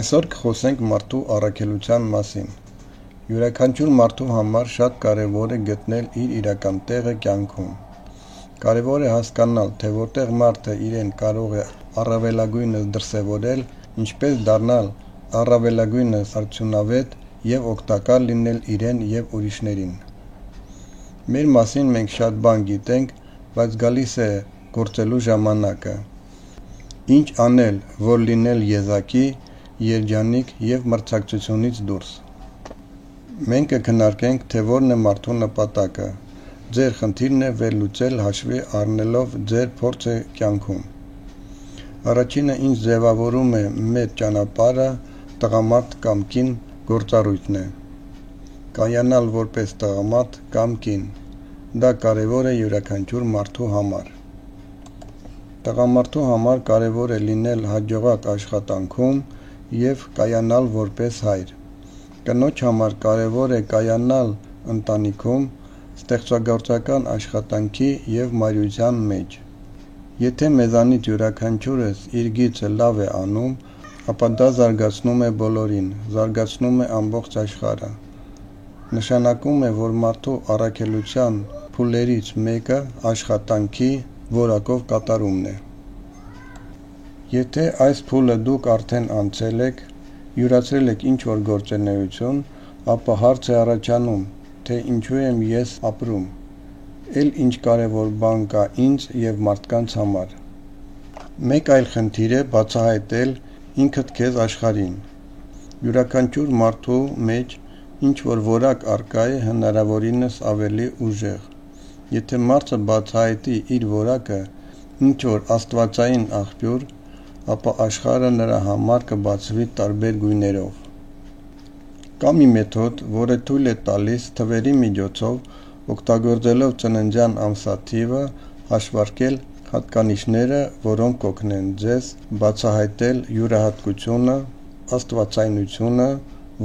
Այսօր կխոսենք մարդու առաքելության մասին։ Յուրաքանչյուր մարդու համար շատ կարևոր է գտնել իր իրական տեղը կյանքում։ Կարևոր է հասկանալ, թե որտեղ մարդը իրեն կարող է առավելագույնս դրսևորել, ինչպես դառնալ առավելագույնս արդյունավետ և օգտակար լինել իրեն և ուրիշներին։ Մեր մասին մենք շատ բան գիտենք, բայց գալիս է գործելու ժամանակը։ Ինչ անել, որ լինել եզակի, երջանիկ և մրցակցությունից դուրս։ Մենք կքննարկենք, թե որն է մարդու նպատակը։ Ձեր խնդիրն է վերլուծել հաշվի առնելով ձեր փորձը կյանքում։ Առաջինը, ինչ ձևավորում է մեր ճանապարհը, տղամարդ կամ կին գործառույթն է։ Կայանալ որպես տղամարդ կամ կին։ Դա կարևոր է յուրաքանչյուր մարդու համար։ Տղամարդու համար կարևոր է լինել հաջողակ աշխատանքում և կայանալ որպես հայր։ Կնոջ համար կարևոր է կայանալ ընտանիքում, ստեղծագործական աշխատանքի և մարյության մեջ։ Եթե մեզանից յուրաքանչյուրս իր գիծը լավ է անում, ապա դա զարգացնում է բոլորին, զարգացնում է ամբողջ աշխարհը։ Նշանակում է, որ մարդու առաքելության փուլերից մեկը աշխատանքի որակով կատարումն է։ Եթե այս փուլը դուք արդեն անցել եք, յուրացրել եք ինչ-որ գործունեություն, ապա հարց է առաջանում, թե ինչու եմ ես ապրում, էլ ինչ կարևոր բան կա ինձ և մարդկանց համար։ Մեկ այլ խնդիր է բացահայտել ինքդ քեզ աշխարհին։ Յուրաքանչյուր մարդու մեջ ինչ-որ որակ առկա է հնարավորինս ավելի ուժեղ։ Եթե մարդը բացահայտի իր որակը, ինչ-որ աստվածային աղբյուր, ապա աշխարհը նրա համար կբացվի տարբեր գույներով։ Կա մի մեթոդ, որը թույլ է տալիս թվերի միջոցով օգտագործելով ծննդյան ամսաթիվը հաշվարկել հատկանիշները, որոնք կօգնեն ձեզ բացահայտել յուրահատկությունը, աստվածայնությունը,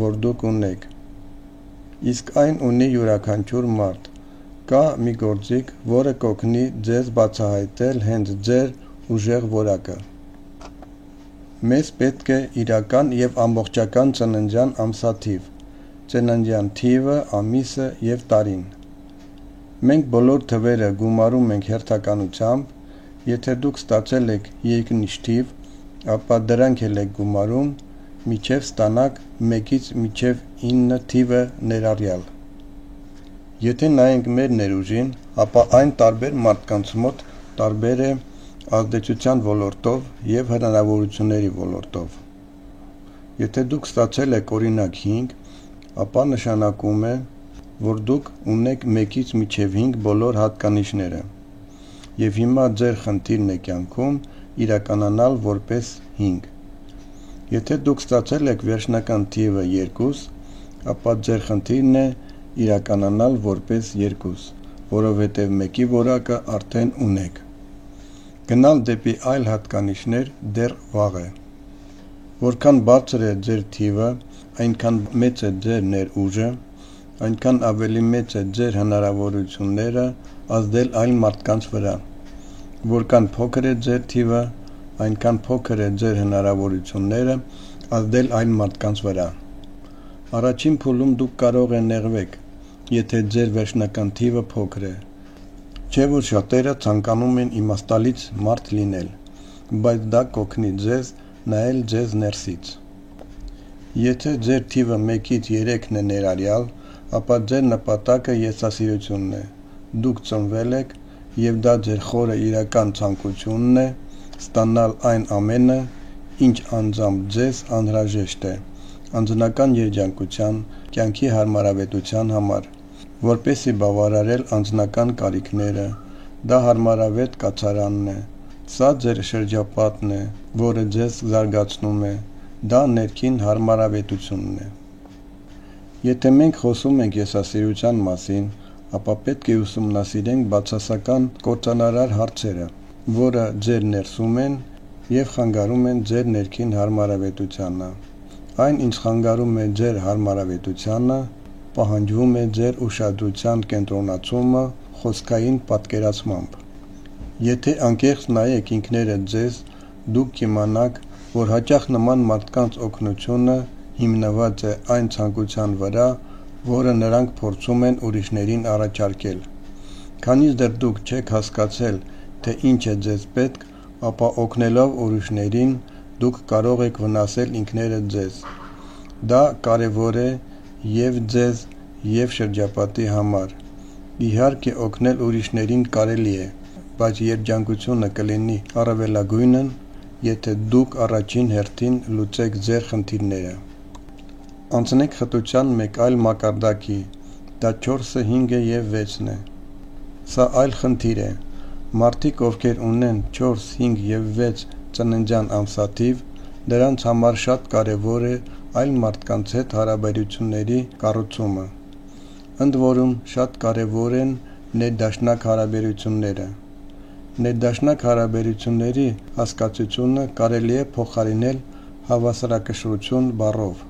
որ դուք ունեք։ Իսկ այն ունի յուրաքանչյուր մարդ։ Կա մի գործիք, որը կօգնի ձեզ բացահայտել հենց ձեր ուժեղ որակը։ Մեզ պետք է իրական և ամբողջական ծննդյան ամսաթիվ, ծննդյան թիվը, ամիսը և տարին։ Մենք բոլոր թվերը գումարում ենք հերթականությամբ, եթե դուք ստացել եք երկնիշ թիվ, ապա դրանք էլ եք գումարում, մինչև ստանաք 1-ից մինչև 9 թիվը ներառյալ։ Եթե նայենք մեր ներուժին, ապա այն տարբեր մարդկանց մոտ տարբեր է ազդեցության ոլորտով և հնարավորությունների ոլորտով։ Եթե դուք ստացել եք օրինակ 5, ապա նշանակում է, որ դուք ունեք 1-ից մինչև 5 բոլոր հատկանիշները, և հիմա ձեր խնդիրն է կյանքում իրականանալ որպես 5։ Եթե դուք ստացել եք վերջնական թիվը 2, ապա ձեր խնդիրն է իրականանալ որպես 2, որովհետև 1-ի որակը արդեն ունեք։ Գնալ դեպի այլ հատկանիշներ դեռ վաղ է։ Որքան բարձր է ձեր թիվը, այնքան մեծ է ձեր ներուժը, այնքան ավելի մեծ է ձեր հնարավորությունները ազդել այլ մարդկանց վրա։ Որքան փոքր է ձեր թիվը, այնքան փոքր է ձեր հնարավորությունները ազդել այլ մարդկանց վրա։ Առաջին փուլում դուք կարող եք նեղվել, եթե ձեր վերջնական թիվը փոքր է։ Չէ՞ որ շատերը ցանկանում են իմաստալից մարդ լինել, բայց դա կօգնի ձեզ նայել ձեզ ներսից։ Եթե ձեր թիվը 1-ից 3-ն է ներառյալ, ապա ձեր նպատակը եսասիրությունն է։ Դուք ծնվել եք, և դա ձեր խորը իրական ցանկությունն է ստանալ այն ամենը, ինչ անձամբ ձեզ անհրաժեշտ է անձնական երջանկության, կյանքի հարմարավետության համար, որպեսզի բավարարել անձնական կարիքները, դա հարմարավետ կացարանն է, սա ձեր շրջապատն է, որը ձեզ զարգացնում է, դա ներքին հարմարավետությունն է։ Եթե մենք խոսում ենք եսասիրության մասին, ապա պետք է ուսումնասիրենք բացասական կործանարար հարցերը, որը ձեր ներսում են և խանգարում են ձեր ներքին հարմարավետությանը։ Այն, ինչ խանգարում է ձեր հարմարավետությանը, պահանջվում է ձեր ուշադրության կենտրոնացումը խոսքային պատկերացմամբ։ Եթե անկեղծ նայեք ինքներդ ձեզ, դուք կիմանաք, որ հաճախ նման մարդկանց օգնությունը հիմնված է այն ցանկության վրա, որը նրանք փորձում են ուրիշներին առաջարկել։ Քանի դեռ դուք չեք հասկացել, թե ինչ է ձեզ պետք, ապա օգնելով ուրիշներին, դուք կարող եք վնասել ինքներդ ձեզ։ Դա կարևոր է և ձեզ, և շրջապատի համար։ Իհարկե, օգնել ուրիշներին կարելի է, բայց երջանկությունը կլինի առավելագույնն, եթե դուք առաջին հերթին լուծեք ձեր խնդիրները։ Անցնենք խտության մեկ այլ մակարդակի, դա 4-ը, 5-ը և 6-ն է։ Սա այլ խնդիր է։ Մարդիկ, ովքեր ունեն 4, 5 և 6 ծննդյան ամսաթիվ, նրանց համար շատ կարևոր է այլ մարդկանց հետ հարաբերությունների կառուցումը։ Ընդ որում, շատ կարևոր են ներդաշնակ հարաբերությունները։ Ներդաշնակ հարաբերությունների հասկացությունը կարելի է փոխարինել հավասարակշռություն բառով։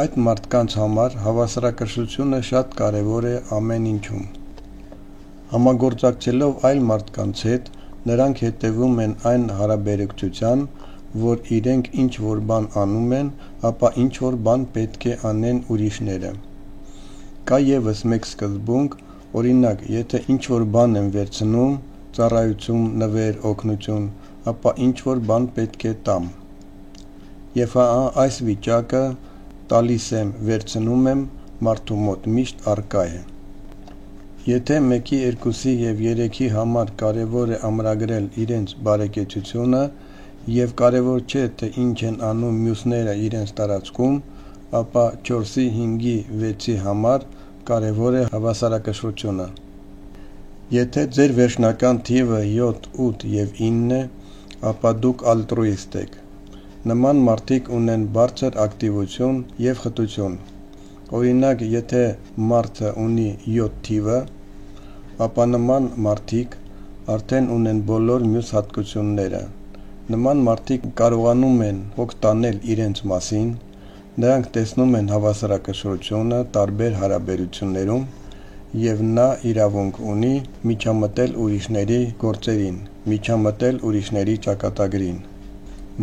Այդ մարդկանց համար հավասարակշռությունը շատ կարևոր է ամեն ինչում։ Համագործակցելով այլ մարդկանց հետ, նրանք հետևում են այն հարաբերակցության, որ իրենք ինչ-որ բան անում են, ապա ինչ-որ բան պետք է անեն ուրիշները։ Կա ևս մեկ սկզբունք, օրինակ, եթե ինչ-որ բան եմ վերցնում, ծառայություն, նվեր, օգնություն, ապա ինչ-որ բան պետք է տամ։ Եվ այս վիճակը տալիս եմ, վերցնում եմ, մարդու մոտ միշտ առկա է։ Եթե մեկի, երկուսի և երեքի համար կարևոր է ամրագրել իրենց բարեկեցությունը և կարևոր չէ, թե ինչ են անում մյուսները իրենց տարածքում, ապա 4-ի, 5-ի, 6-ի համար կարևոր է հավասարակշռությունը։ Եթե ձեր վերջնական թիվը 7, 8 և 9 է, ապա դուք ալտրուիստ եք։ Նման մարդիկ ունեն բարձր ակտիվություն և խտություն։ Օրինակ, եթե մարդը ունի 7 թիվը, ապա նման մարդիկ արդեն ունեն բոլոր մյուս հատկությունները։ Նման մարդիկ կարողանում են հոգ տանել իրենց մասին, նրանք տեսնում են հավասարակշռությունը տարբեր հարաբերություններում և նա իրավունք ունի միջամտել ուրիշների գործերին, միջամտել ուրիշների ճակատագրին։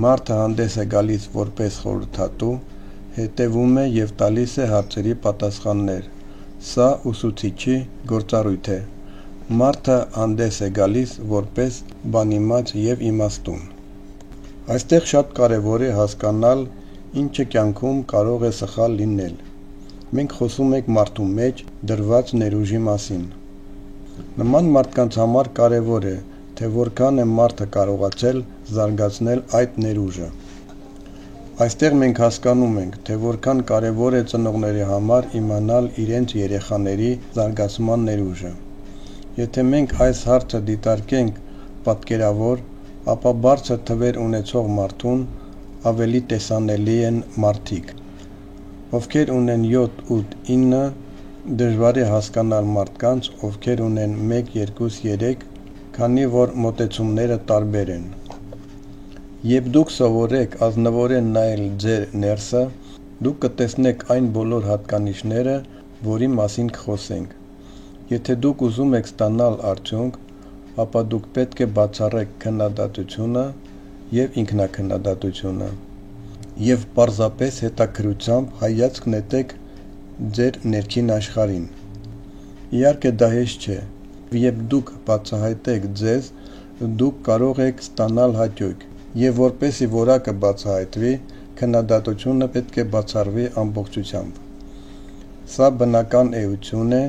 Մարդը հանդես է գալիս որպես խորհրդատու, հետևում է և տալիս է հարցերի պատասխաններ։ Սա ուսուցիչի գործառույթ է։ Մարդը հանդես է գալիս որպես բանիմաց և իմաստուն։ Այստեղ շատ կարևոր է հասկանալ, ինչը կյանքում կարող է սխալ լինել։ Մենք խոսում ենք մարդու մեջ դրված ներուժի մասին։ Նման մարդկանց համար կարևոր է, թե որքան է մարդը կարողացել զարգացնել այդ ներուժը։ Այստեղ մենք հասկանում ենք, թե որքան կարևոր է ծնողների համար իմանալ իրենց երեխաների զարգացման ներուժը։ Եթե մենք այս հարցը դիտարկենք պատկերավոր, ապա բարձր թվեր ունեցող մարդուն ավելի տեսանելի են մարդիկ, ովքեր ունեն 7, 8, 9, դժվար է հասկանալ մարդկանց, ովքեր ունեն 1, 2, 3, քանի որ մոտեցումները տարբեր են։ Երբ դուք սովորեք ազնվորեն նայել ձեր ներսը, դուք կտեսնեք այն բոլոր հատկանիշները, որի մասին կխոսենք։ Եթե դուք ուզում եք ստանալ արդյունք, ապա դուք պետք է բացառեք քննադատությունը և ինքնաքննադատությունը և պարզապես հետաքրքրությամբ հայացք նետեք ձեր ներքին աշխարհին։ Իհարկե դա հեշտ չէ, երբ դուք բացահայտեք ձեզ, դուք կարող եք ստանալ հաճույք, և որպեսզի որակը բացահայտվի, քննադատությունը պետք է բացառվի ամբողջությամբ։ Սա բնական էություն է,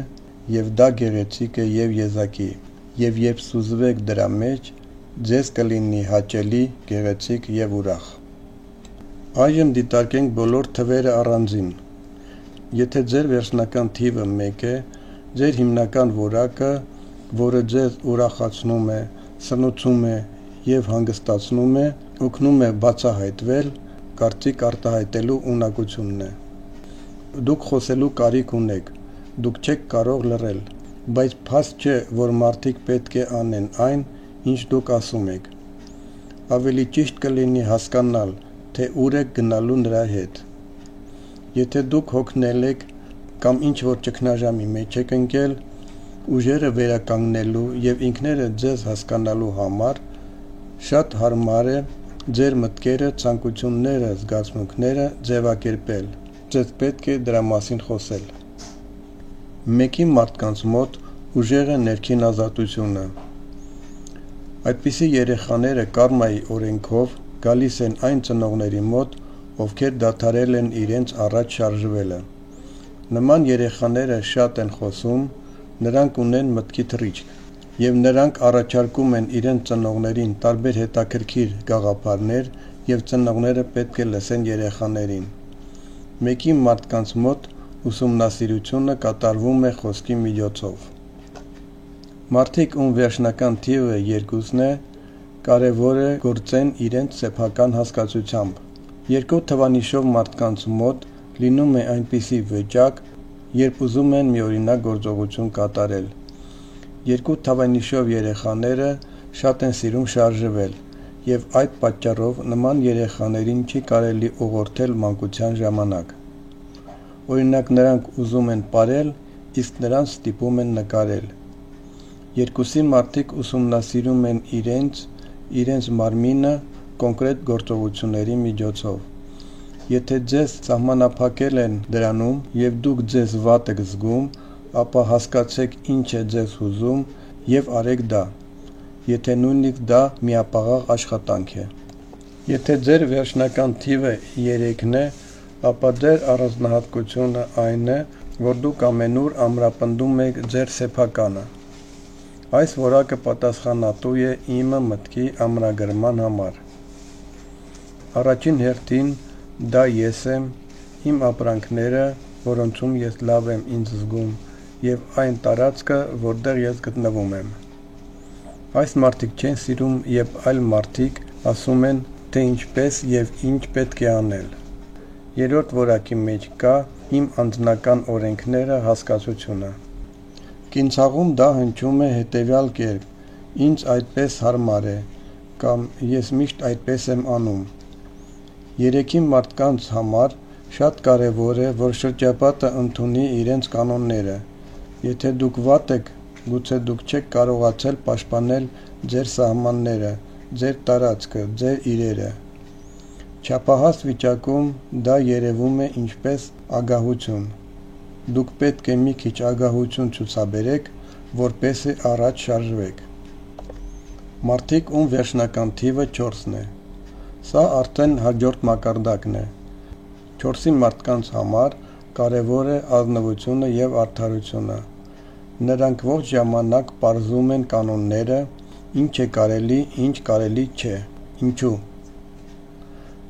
և դա գեղեցիկ է և եզակի, և երբ սուզվեք դրա մեջ, ձեզ կլինի հաճելի, գեղեցիկ և ուրախ։ Այժմ դիտարկենք բոլոր թվերը առանձին։ Եթե ձեր վերջնական թիվը 1 է, ձեր հիմնական որակը որը ձեզ ուրախացնում է, սնուցում է և հանգստացնում է, օգնում է բացահայտվել, կարծիք արտահայտելու ունակությունն է։ Դուք խոսելու կարիք ունեք, դուք չեք կարող լռել, բայց փաստ չէ, որ մարդիկ պետք է անեն այն, ինչ դուք ասում եք։ Ավելի ճիշտ կլինի հասկանալ, թե ուր եք գնալու նրա հետ։ Եթե դուք հոգնել եք կամ ինչ-որ ճգնաժամի մեջ եք ընկել, ուժերը վերականգնելու և ինքներդ ձեզ հասկանալու համար շատ հարմար է ձեր մտքերը, ցանկությունները, զգացմունքները ձևակերպել, ձեզ պետք է դրա մասին խոսել։ Մեկի մարդկանց մոտ ուժեղ է ներքին ազատությունը։ Այդպիսի երեխաները կարմայի օրենքով գալիս են այն ծնողների մոտ, ովքեր դադարել են իրենց առաջ շարժվելը։ Նման երեխաները շատ են խոսում, նրանք ունեն մտքի թռիչք, և նրանք առաջարկում են իրենց ծնողներին տարբեր հետաքրքիր գաղափարներ և ծնողները պետք է լսեն երեխաներին։ Մեկի մարդկանց մոտ ուսումնասիրությունը կատարվում է խոսքի միջոցով։ Մարդիկ, ում վերջնական թիվը 2-ն է, կարևոր է գործեն իրենց սեփական հասկացությամբ։ Երկու թվանիշով մարդկանց մոտ լինում է այնպիսի վիճակ, երբ ուզում են միօրինակ գործողություն կատարել։ Երկու թվանիշով երեխաները շատ են սիրում շարժվել, և այդ պատճառով նման երեխաներին չի կարելի ուղղորդել մանկության ժամանակ։ Օրինակ, նրանք ուզում են պարել, իսկ նրանց ստիպում են նկարել։ Երկուսի մարդիկ ուսումնասիրում են իրենց մարմինը կոնկրետ գործողությունների միջոցով։ Եթե ձեզ սահմանափակել են դրանում և դուք ձեզ վատ եք զգում, ապա հասկացեք ինչ է ձեզ հուզում և արեք դա, եթե նույնիսկ դա միապաղաղ աշխատանք է։ Եթե ձեր վերջնական թիվը 3-ն է, ապա ձեր առանձնահատկությունը այն է, որ դուք ամենուր ամրապնդում եք ձեր սեփականը։ Այս որակը պատասխանատու է իմը մտքի ամրագրման համար։ Առաջին հերթին դա ես եմ, իմ ապրանքները, որոնցում ես լավ եմ ինձ զգում, և այն տարածքը, որտեղ ես գտնվում եմ։ Այս մարդիկ չեն սիրում, երբ այլ մարդիկ ասում են, թե ինչպես և ինչ պետք է անել։ Երրորդ որակի մեջ կա իմ անձնական օրենքները հասկացությունը։ Կենցաղում դա հնչում է հետևյալ կերպ. ինձ այդպես հարմար է, կամ ես միշտ այդպես եմ անում։ Երեքի մարդկանց համար շատ կարևոր է, որ շրջապատը ընդունի իրենց կանոնները։ Եթե դուք վատ եք, գուցե դուք չեք կարողացել պաշտպանել ձեր սահմանները, ձեր տարածքը, ձեր իրերը։ Չափահաս վիճակում դա երևում է ինչպես ագահություն։ Դուք պետք է մի քիչ ագահություն ցուցաբերեք, որպեսզի առաջ շարժվեք։ Մարդիկ, ում վերջնական թիվը 4-ն է։ Սա արդեն հաջորդ մակարդակն է։ 4-ի մարդկանց համար կարևոր է ազնվությունը և արդարությունը։ Նրանք ողջ ժամանակ պարզում են կանոնները, ինչ է կարելի, ինչ կարելի չէ, ինչու։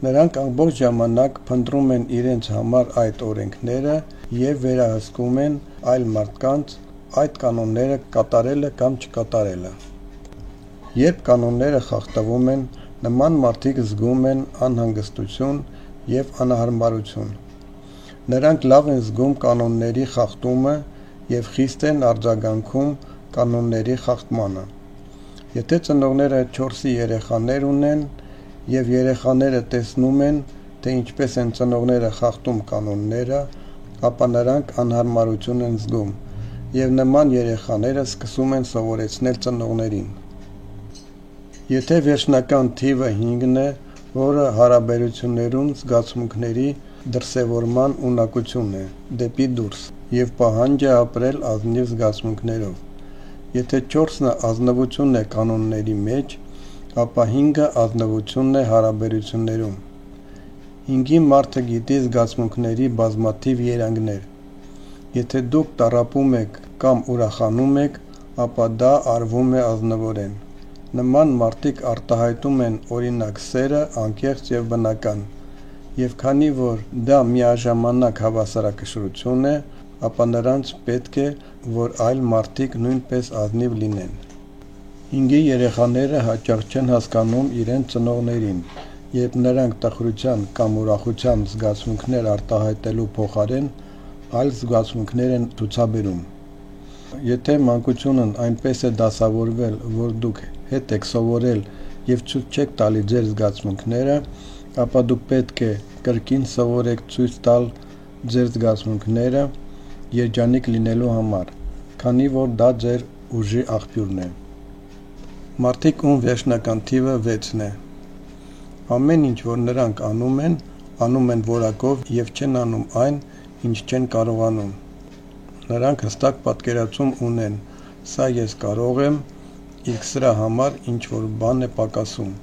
Նրանք ամբողջ ժամանակ փնտրում են իրենց համար այդ օրենքները և վերահսկում են այլ մարդկանց այդ կանոնները կատարելը կամ չկատարելը։ Երբ կանոնները խախտվում են, նման մարդիկ զգում են անհանգստություն և անհարմարություն։ Նրանք լավ են զգում կանոնների խախտումը և խիստ են արձագանքում կանոնների խախտմանը։ Եթե ծնողները 4-ի երեխաներ ունեն, և երեխաները տեսնում են, թե ինչպես են ծնողները խախտում կանոնները, ապա նրանք անհարմարություն են զգում, և նման երեխաները սկսում են սովորեցնել ծնողներին։ Եթե վերջնական թիվը 5-ն է, որը հարաբերություններում զգացմունքների դրսևորման ունակությունն է, դեպի դուրս, և պահանջ է ապրել ազնիվ զգացմունքներով։ Եթե 4-ը ազնվությունն է կանոնների մեջ, ապա 5-ը ազնվությունն է հարաբերություններում։ 5-ի մարդը գիտի զգացմունքների բազմաթիվ երանգներ։ Եթե դուք տառապում եք կամ ուրախանում եք, ապա դա արվում է ազնվորեն։ Նման մարդիկ արտահայտում են օրինակ սերը անկեղծ և բնական, և քանի որ դա միաժամանակ հավասարակշռություն է, ապա նրանց պետք է, որ այլ մարդիկ նույնպես ազնիվ լինեն։ 5-ի երեխաները հաճախ չեն հասկանում իրենց ծնողներին, երբ նրանք տխրության կամ ուրախության զգացմունքներ արտահայտելու փոխարեն այլ զգացմունքներ են ցուցաբերում։ Եթե մանկությունն այնպես է դասավորվել, որ դուք հետ եք սովորել եւ ցույց չեք տալի ձեր զգացմունքները, ապա դուք պետք է կրկին սովորեք ցույց տալ ձեր զգացմունքները երջանիկ լինելու համար, քանի որ դա ձեր ուժի աղբյուրն է։ Մարդիկ, ում վերջնական թիվը 6-ն է։ Ամեն ինչ, որ նրանք անում են որակով եւ չեն անում այն, ինչ չեն կարողանում։ Նրանք հստակ պատկերացում ունեն. սա ես կարող եմ, իսկ սրա համար ինչ որ բան է պակասում։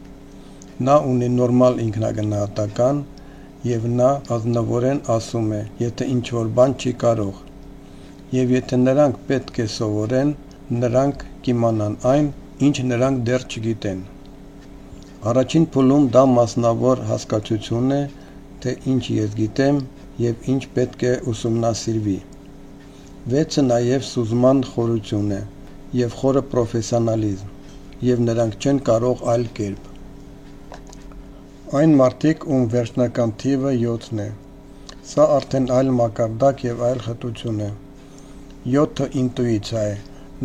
Նա ունի նորմալ ինքնագնահատական եւ նա ազնվորեն ասում է, եթե ինչ որ բան չի կարող։ Եվ եթե նրանք պետք է սովորեն, նրանք կիմանան այն, ինչ նրանք դեռ չգիտեն։ Առաջին փուլում դա մասնավոր հասկացություն է, թե ինչ ես գիտեմ եւ ինչ պետք է ուսումնասիրվի։ 6-ը նաեւ սուզման խորություն է եւ խորը պրոֆեսիոնալիզմ, եւ նրանք չեն կարող այլ կերպ։ Այն մարդիկ, ում վերջնական թիվը 7-ն է, սա արդեն այլ մակարդակ եւ այլ խտություն է։ 7-ը ինտուիցիա է։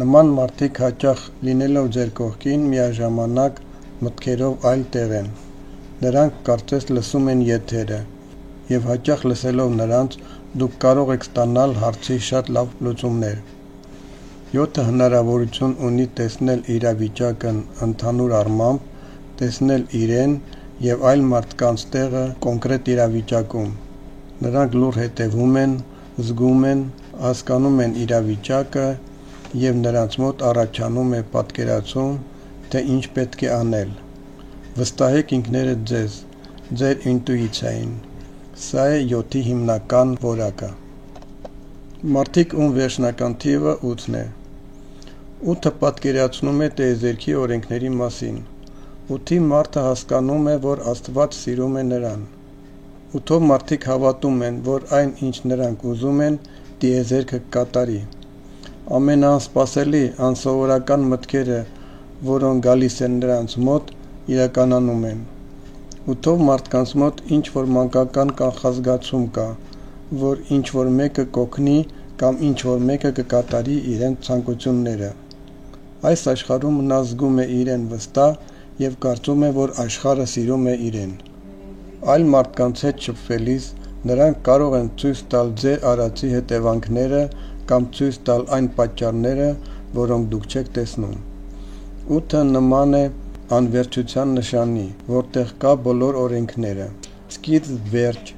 Նման մարդիկ հաճախ լինելով ձեր կողքին միաժամանակ մտքերով այլ տեղ են։ Նրանք կարծես լսում են եթերը, եւ հաճախ լսելով նրանց դուք կարող եք ստանալ հարցի շատ լավ լուծումներ։ 7-ը հնարավորություն ունի տեսնել իրավիճակն ընդհանուր առմամբ, տեսնել իրեն եւ այլ մարդկանց տեղը կոնկրետ իրավիճակում։ Նրանք լուր հետևում են, զգում են, հասկանում են իրավիճակը եւ նրանց մոտ առաջանում է պատկերացում, թե ինչ պետք է անել։ Վստահեք ինքներդ ձեզ, ձեր ինտուիցիային։ Սա է 7-ի հիմնական որակը։ Մարդիկ, ում վերջնական թիվը 8-ն է։ 8-ը պատկերացնում է տիեզերքի օրենքների մասին։ 8-ի մարդը հասկանում է, որ Աստված սիրում է նրան։ 8-ով մարդիկ հավատում են, որ այն, ինչ նրանք ուզում են, տիեզերքը կկատարի։ Ամենաանսպասելի, անսովորական մտքերը, որոնք գալիս են նրանց մոտ, իրականանում են։ 8-ով մարդկանց մոտ ինչ որ մանկական կանխազգացում կա, որ ինչ որ մեկը կօգնի կամ ինչ որ մեկը կկատարի իրենց ցանկությունները։ Այս աշխարհում նա զգում է իրեն վստահ եւ կարծում է, որ աշխարհը սիրում է իրեն։ Այլ մարդկանց հետ շփվելիս նրանք կարող են ցույց տալ ձեր արածի հետևանքները կամ ցույց տալ այն պատճառները, որոնք դուք չեք տեսնում։ 8-ը նման է անվերջության նշանի, որտեղ կա բոլոր օրենքները։ Սկիզբ վերջ,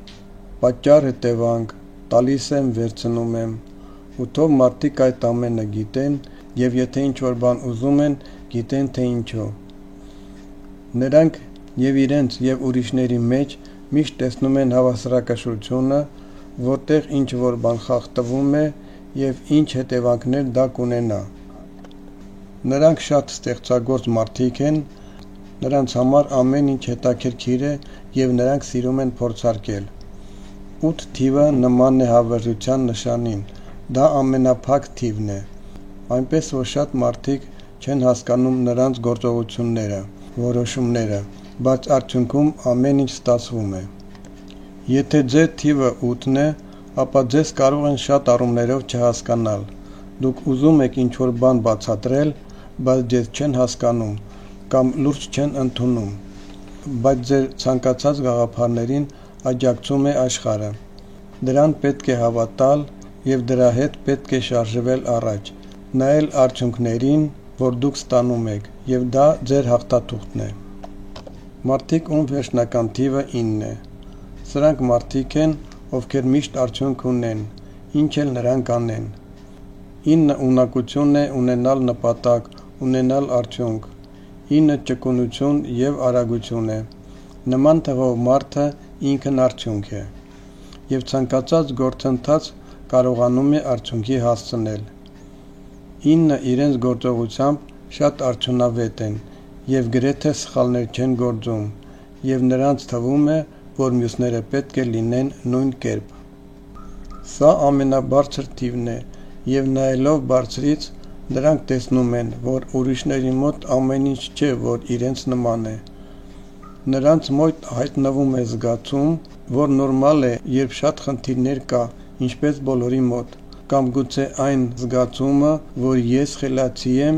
պատճառ հետևանք, տալիս եմ, վերցնում եմ։ 8-ով մարդիկ այդ ամենը գիտեն եւ եթե ինչ որ բան ուզում են, գիտեն թե ինչով։ Նրանք եւ իրենց եւ ուրիշների մեջ միշտ տեսնում են հավասարակշռությունը, որտեղ ինչ որ բան խախտվում է եւ ինչ հետևանքներ դա կունենա։ Նրանք շատ ստեղծագործ մարդիկ են, նրանց համար ամեն ինչ հետաքրքիր է եւ նրանք սիրում են փորձարկել։ 8 թիվը նման է հավերժության նշանին, դա ամենափակ թիվն է, այնպես որ շատ մարդիկ չեն հասկանում նրանց գործողությունները, որոշումները, բայց արդյունքում ամեն ինչ ստացվում է։ Եթե ձեր թիվը 8-ն է, ապա ձեզ կարող են շատ առումներով չհասկանալ։ Դուք ուզում եք ինչ որ բան բացատրել, բայց ձեզ չեն հասկանում կամ լուրջ չեն ընդունում, բայց ձեր ցանկացած գաղափարներին աջակցում է աշխարհը։ Դրան պետք է հավատալ եւ դրա հետ պետք է շարժվել առաջ, նայել արդյունքներին, որ դուք ստանում եք, եւ դա ձեր հաղթաթուղթն է։ Մարդիկ, ում վերջնական թիվը 9-ն է։ Սրանք մարդիկ են, ովքեր միշտ արդյունք ունեն, ինչ էլ նրանք անեն։ 9 ունակություն է ունենալ նպատակ, ունենալ արդյունք։ 9 ճկունություն եւ արագություն է։ Նման թվով մարդը ինքն արդյունք է եւ ցանկացած գործընթաց կարողանում է արդյունքի հասցնել։ 9 իրենց գործողությամբ շատ արդյունավետ են եւ գրեթե սխալներ չեն գործում եւ նրանց թվում է, որ մյուսները պետք է լինեն նույն կերպ։ Սա ամենաբարձր թիվն է, եւ նայելով բարձրից նրանք տեսնում են, որ ուրիշների մոտ ամեն ինչ չէ, որ իրենց նման է։ Նրանց մոտ հայտնվում է զգացում, որ նորմալ է, երբ շատ խնդիրներ կա, ինչպես բոլորի մոտ, կամ գուցե այն զգացումը, որ ես խելացի եմ,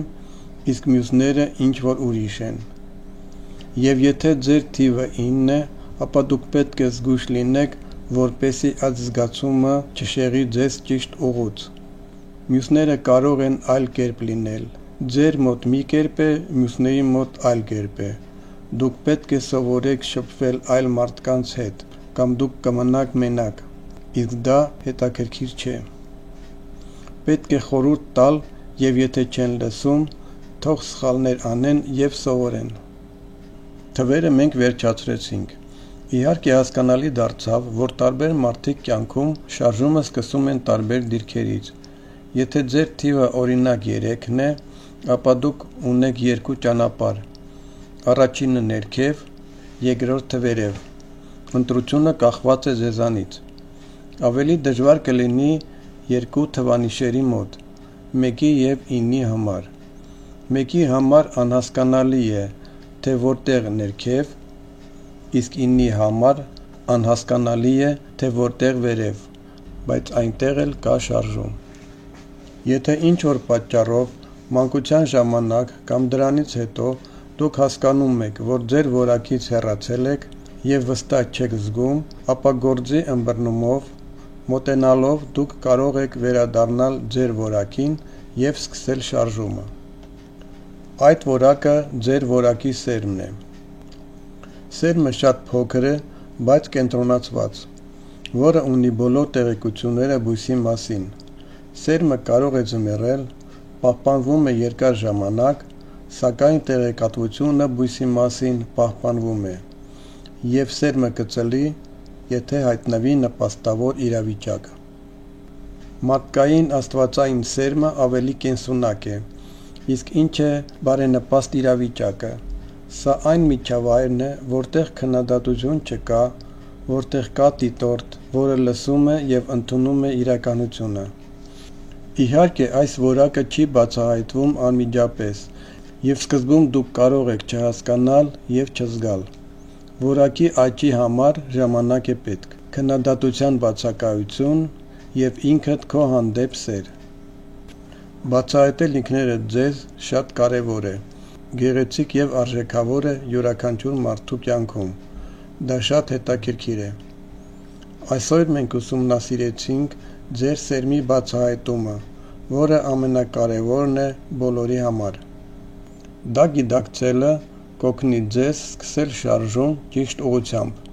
իսկ մյուսները ինչ որ ուրիշ են։ Եվ եթե ձեր թիվը 9 է, ապա դուք պետք է զգույշ լինեք, որպեսզի այդ զգացումը չշեղի ձեզ ճիշտ ուղուց։ Մյուսները կարող են այլ կերպ լինել։ Ձեր մոտ մի կերպ է, մյուսների մոտ այլ կերպ է։ Դուք պետք է սովորեք շփվել այլ մարդկանց հետ, կամ դուք կմնաք մենակ, իսկ դա հետաքրքիր չէ։ Պետք է խորհուրդ տալ, եւ եթե չեն լսում, թող սխալներ անեն եւ սովորեն։ Թվերը մենք վերջացրեցինք։ Իհարկե հասկանալի դարձավ, որ տարբեր մարդիկ կյանքում շարժումը սկսում են տարբեր դիրքերից։ Եթե ձեր թիվը օրինակ 3-ն է, ապա դուք ունեք երկու ճանապարհ։ Առաջինը ներքև, երկրորդը վերև։ Ընտրությունը կախված է ձեզանից։ Ավելի դժվար կլինի երկու թվանիշերի մոտ, 1-ի եւ 9-ի համար։ 1-ի համար անհասկանալի է, թե որտեղ ներքև, իսկ 9-ի համար անհասկանալի է, թե որտեղ վերև, բայց այնտեղ էլ կա շարժում։ Եթե ինչ-որ պատճառով մանկության ժամանակ կամ դրանից հետո դուք հասկանում եք, որ ձեր որակից հեռացել եք եւ վստահ չեք զգում, ապա գործի ըմբռնումով մոտենալով դուք կարող եք վերադառնալ ձեր որակին եւ սկսել շարժումը։ Այդ որակը ձեր որակի սերմն է։ Սերմը շատ փոքր է, բայց կենտրոնացված, որը ունի բոլոր տեղեկությունները բույսի մասին։ Սերմը կարող է ձմեռել, պահպանվում է երկար ժամանակ, սակայն տեղեկատվությունը բույսի մասին պահպանվում է, եւ սերմը կծլի, եթե հայտնվի նպաստավոր իրավիճակ։ Մարդկային աստվածային սերմը ավելի կենսունակ է, իսկ ինչ է բարենպաստ իրավիճակը։ Սա այն միջավայրն է, որտեղ քննադատություն չկա, որտեղ կա դիտորդ, որը լսում է եւ ընդունում է իրականությունը։ Իհարկե, այս որակը չի բացահայտվում անմիջապես, եւ սկզբում դուք կարող եք չհասկանալ եւ չզգալ։ Որակի աճի համար ժամանակ է պետք, քննադատության բացակայություն եւ ինքդ քո հանդեպ սեր։ Բացահայտել ինքներդ ձեզ շատ կարեւոր է։ Գեղեցիկ եւ արժեքավոր է յուրաքանչյուր մարդու կյանքում։ Դա շատ հետաքրքիր է։ Այսօր մենք ուսումնասիրեցինք ձեր սերմի բացահայտումը, որը ամենակարևորն է բոլորի համար։ Դա գիտակցելը կօգնի ձեզ սկսել շարժում ճիշտ ուղղությամբ։